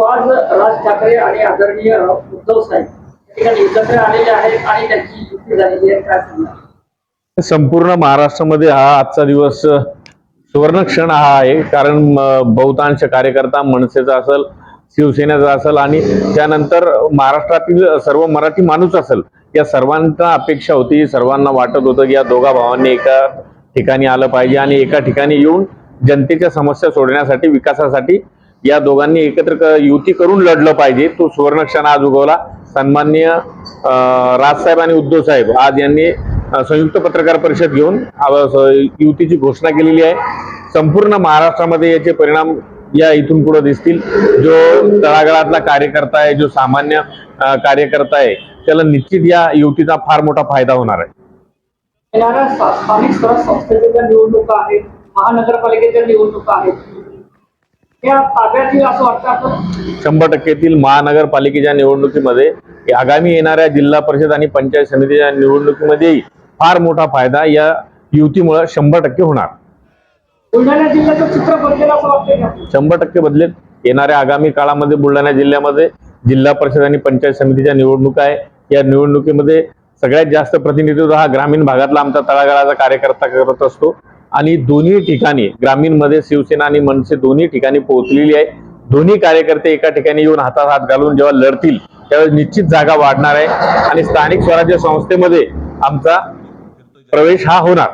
आज राज ठाकरे आणि आदरणीय उद्धव साहेब या ठिकाणी एकत्र आलेले आहेत आणि त्यांची युती झालेली आहे, काय सांगणार? संपूर्ण महाराष्ट्रामध्ये हा आजचा दिवस सुवर्ण क्षण हा आहे, कारण बहुतांश कार्यकर्ता मनसेचा असेल, शिवसेनेचा असेल आणि त्यानंतर महाराष्ट्रातील सर्व मराठी माणूस असेल, या सर्वांना अपेक्षा होती, सर्वांना वाटत होतं की या दोघा भावांनी एका ठिकाणी आलं पाहिजे आणि एका ठिकाणी येऊन जनतेच्या समस्या सोडण्यासाठी, विकासासाठी या दोघांनी एकत्र युती करून लढलं पाहिजे. तो सुवर्ण क्षण आज उगवला. सन्माननीय राजसाहेब आणि उद्धव साहेब आज यांनी संयुक्त पत्रकार परिषद घेऊन युतीची घोषणा केलेली आहे. संपूर्ण महाराष्ट्रामध्ये याचे परिणाम या इथून पुढे दिसतील. जो तळागाळातला कार्यकर्ता आहे, जो सामान्य कार्यकर्ता आहे, त्याला निश्चित या युतीचा फार मोठा फायदा होणार आहे. येणाऱ्या स्थानिक स्वराज्य संस्थेच्या निवडणुका आहेत, महानगरपालिकेच्या निवडणुका आहेत, त्या ताब्यातील असं वाटतं 100% महानगरपालिकेच्या निवडणुकीमध्ये आगामी येणाऱ्या जिल्हा परिषद आणि पंचायत समितीच्या निवडणुकीमध्ये फार मोठा फायदा या युतीमुळे 100% होणार. बुलढाणा जिल्ह्याचं चित्र बदलेल असं वाटतंय का? 100% बदलेल. येणाऱ्या आगामी काळामध्ये बुलढाणा जिल्ह्यामध्ये जिल्हा परिषद आणि पंचायत समितीच्या निवडणुका आहे. या निवडणुकीमध्ये सगळ्यात जास्त प्रतिनिधित्व हा ग्रामीण भागातला आमचा तळागाळाचा कार्यकर्ता करत असतो आणि दोन्ही ठिकाणी ग्रामीणमध्ये शिवसेना आणि मनसे दोन्ही ठिकाणी पोहोचलेली आहे. दोन्ही कार्यकर्ते एका ठिकाणी येऊन हातात हात घालून जेव्हा लढतील त्यावेळेस निश्चित जागा वाढणार आहे आणि स्थानिक स्वराज्य संस्थेमध्ये आमचा प्रवेश हा होणार.